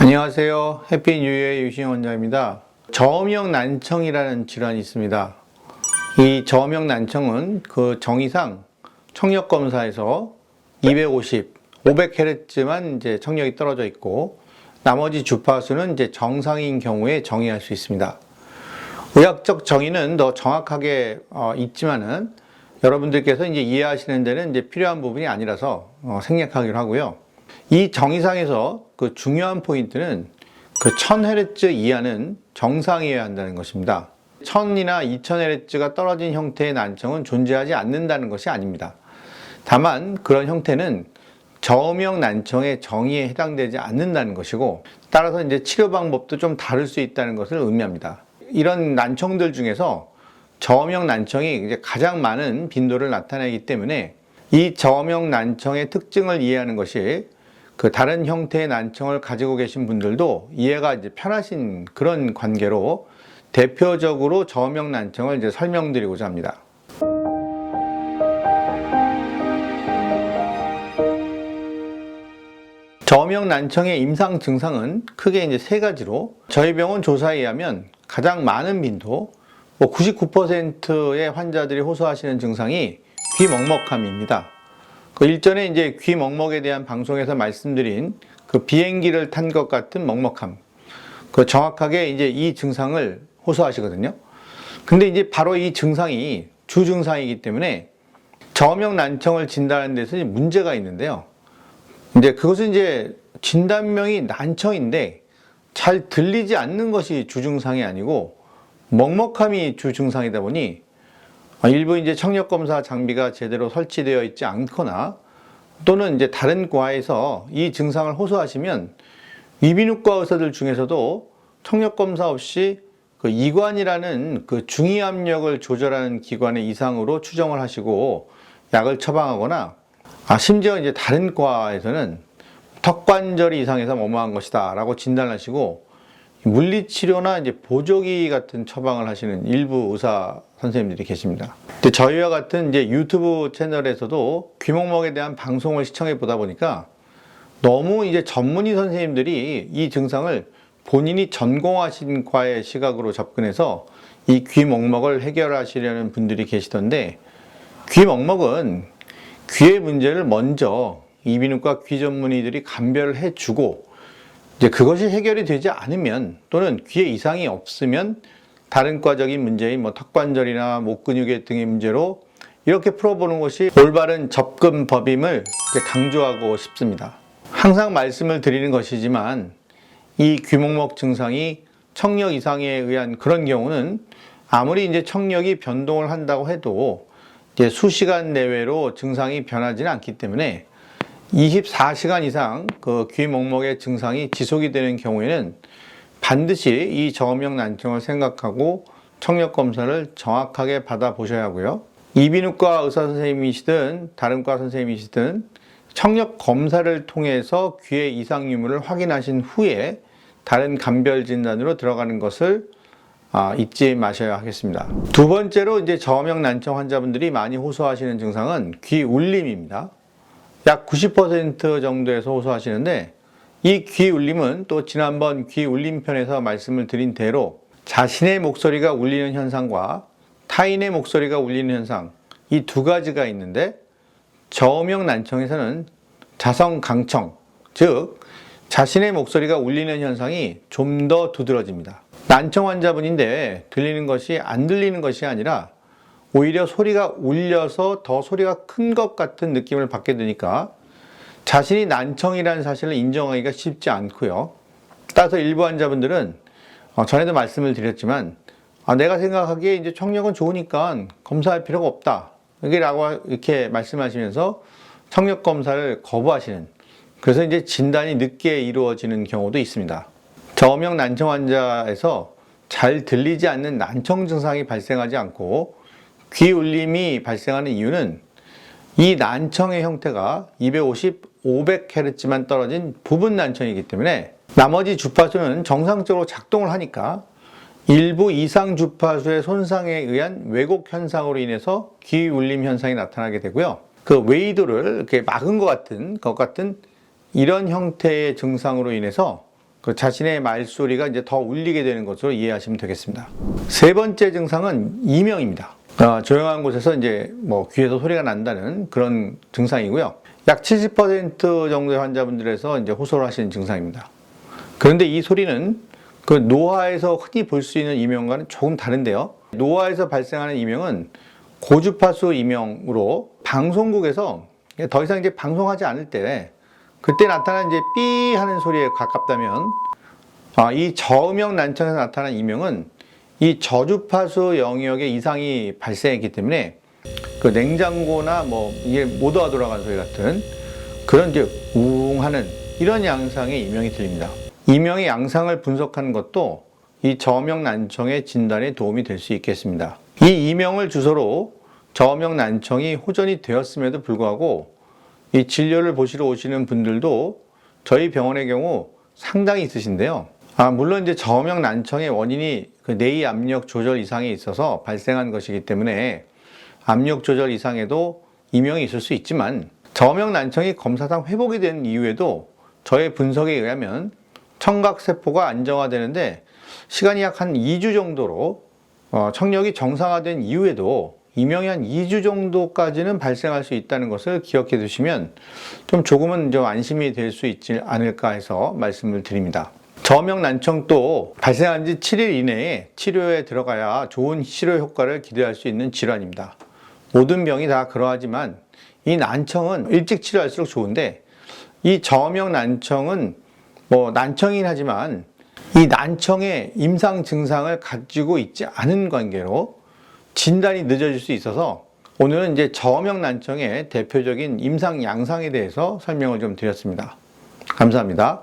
안녕하세요. 해피 뉴이어의 유시영 원장입니다. 저음역 난청이라는 질환이 있습니다. 이 저음역 난청은 그 정의상 청력 검사에서 250, 500Hz만 이제 청력이 떨어져 있고 나머지 주파수는 이제 정상인 경우에 정의할 수 있습니다. 의학적 정의는 더 정확하게 있지만은 여러분들께서 이제 이해하시는 데는 이제 필요한 부분이 아니라서 생략하기로 하고요. 이 정의상에서 그 중요한 포인트는 그 1000Hz 이하는 정상이어야 한다는 것입니다. 1000이나 2000Hz가 떨어진 형태의 난청은 존재하지 않는다는 것이 아닙니다. 다만 그런 형태는 저음역 난청의 정의에 해당되지 않는다는 것이고, 따라서 이제 치료 방법도 좀 다를 수 있다는 것을 의미합니다. 이런 난청들 중에서 저음역 난청이 이제 가장 많은 빈도를 나타내기 때문에 이 저음역 난청의 특징을 이해하는 것이 그 다른 형태의 난청을 가지고 계신 분들도 이해가 이제 편하신 그런 관계로 대표적으로 저음역 난청을 이제 설명드리고자 합니다. 저음역 난청의 임상 증상은 크게 이제 세 가지로, 저희 병원 조사에 의하면 가장 많은 빈도, 99%의 환자들이 호소하시는 증상이 귀 먹먹함입니다. 그 일전에 이제 귀 먹먹에 대한 방송에서 말씀드린 그 비행기를 탄 것 같은 먹먹함, 그 정확하게 이제 이 증상을 호소하시거든요. 근데 이제 바로 이 증상이 주 증상이기 때문에 저음역 난청을 진단하는 데서 문제가 있는데요. 이제 그것은 이제 진단명이 난청인데 잘 들리지 않는 것이 주 증상이 아니고 먹먹함이 주 증상이다 보니 일부 이제 청력 검사 장비가 제대로 설치되어 있지 않거나 또는 이제 다른 과에서 이 증상을 호소하시면 이비인후과 의사들 중에서도 청력 검사 없이 그 이관이라는 그 중이압력을 조절하는 기관의 이상으로 추정을 하시고 약을 처방하거나, 심지어 이제 다른 과에서는 턱관절이 이상해서 뭐뭐한 것이다 라고 진단하시고 물리치료나 이제 보조기 같은 처방을 하시는 일부 의사 선생님들이 계십니다. 근데 저희와 같은 이제 유튜브 채널에서도 귀먹먹에 대한 방송을 시청해 보다 보니까 너무 이제 전문의 선생님들이 이 증상을 본인이 전공하신 과의 시각으로 접근해서 이 귀먹먹을 해결하시려는 분들이 계시던데, 귀먹먹은 귀의 문제를 먼저 이비인후과 귀 전문의들이 감별을 해주고 이제 그것이 해결이 되지 않으면 또는 귀에 이상이 없으면 다른 과적인 문제인 턱관절이나 목 근육의 등의 문제로 이렇게 풀어보는 것이 올바른 접근법임을 강조하고 싶습니다. 항상 말씀을 드리는 것이지만 이 귀먹먹 증상이 청력 이상에 의한 그런 경우는 아무리 이제 청력이 변동을 한다고 해도 이제 수시간 내외로 증상이 변하지는 않기 때문에 24시간 이상 그 귀먹먹의 증상이 지속이 되는 경우에는 반드시 이 저음역 난청을 생각하고 청력 검사를 정확하게 받아보셔야 하고요. 이비인후과 의사 선생님이시든 다른 과 선생님이시든 청력 검사를 통해서 귀의 이상 유무를 확인하신 후에 다른 감별 진단으로 들어가는 것을 잊지 마셔야 하겠습니다. 두 번째로 이제 저음역 난청 환자분들이 많이 호소하시는 증상은 귀 울림입니다. 약 90% 정도에서 호소하시는데, 이 귀 울림은 또 지난번 귀 울림 편에서 말씀을 드린 대로 자신의 목소리가 울리는 현상과 타인의 목소리가 울리는 현상, 이 두 가지가 있는데, 저음역 난청에서는 자성강청, 즉 자신의 목소리가 울리는 현상이 좀 더 두드러집니다. 난청 환자분인데 들리는 것이 안 들리는 것이 아니라 오히려 소리가 울려서 더 소리가 큰 것 같은 느낌을 받게 되니까 자신이 난청이라는 사실을 인정하기가 쉽지 않고요. 따라서 일부 환자분들은 전에도 말씀을 드렸지만 내가 생각하기에 이제 청력은 좋으니까 검사할 필요가 없다 이렇게 말씀하시면서 청력 검사를 거부하시는, 그래서 이제 진단이 늦게 이루어지는 경우도 있습니다. 저음역 난청 환자에서 잘 들리지 않는 난청 증상이 발생하지 않고 귀 울림이 발생하는 이유는 이 난청의 형태가 250, 500Hz만 떨어진 부분 난청이기 때문에 나머지 주파수는 정상적으로 작동을 하니까 일부 이상 주파수의 손상에 의한 왜곡 현상으로 인해서 귀 울림 현상이 나타나게 되고요. 그 웨이도를 이렇게 막은 것 같은 이런 형태의 증상으로 인해서 그 자신의 말소리가 이제 더 울리게 되는 것으로 이해하시면 되겠습니다. 세 번째 증상은 이명입니다. 조용한 곳에서 이제 뭐 귀에서 소리가 난다는 그런 증상이고요. 약 70% 정도의 환자분들에서 이제 호소를 하시는 증상입니다. 그런데 이 소리는 그 노화에서 흔히 볼 수 있는 이명과는 조금 다른데요. 노화에서 발생하는 이명은 고주파수 이명으로 방송국에서 더 이상 이제 방송하지 않을 때 그때 나타난 이제 삐 하는 소리에 가깝다면 이 저음역 난청에서 나타난 이명은 이 저주파수 영역에 이상이 발생했기 때문에 그 냉장고나 뭐 이게 모터가 돌아가는 소리 같은 그런 이제 우웅 하는 이런 양상의 이명이 들립니다. 이명의 양상을 분석하는 것도 이 저음역 난청의 진단에 도움이 될 수 있겠습니다. 이 이명을 주소로 저음역 난청이 호전이 되었음에도 불구하고 이 진료를 보시러 오시는 분들도 저희 병원의 경우 상당히 있으신데요. 물론 이제 저음역 난청의 원인이 그 내이 압력 조절 이상에 있어서 발생한 것이기 때문에 압력 조절 이상에도 이명이 있을 수 있지만 저음역 난청이 검사상 회복이 된 이후에도 저의 분석에 의하면 청각세포가 안정화되는데 시간이 약 한 2주 정도로 청력이 정상화된 이후에도 이명이 한 2주 정도까지는 발생할 수 있다는 것을 기억해 두시면 조금은 좀 안심이 될 수 있지 않을까 해서 말씀을 드립니다. 저음역 난청도 발생한 지 7일 이내에 치료에 들어가야 좋은 치료 효과를 기대할 수 있는 질환입니다. 모든 병이 다 그러하지만 이 난청은 일찍 치료할수록 좋은데 이 저음역 난청은 뭐 난청이긴 하지만 이 난청의 임상 증상을 가지고 있지 않은 관계로 진단이 늦어질 수 있어서 오늘은 이제 저음역 난청의 대표적인 임상 양상에 대해서 설명을 좀 드렸습니다. 감사합니다.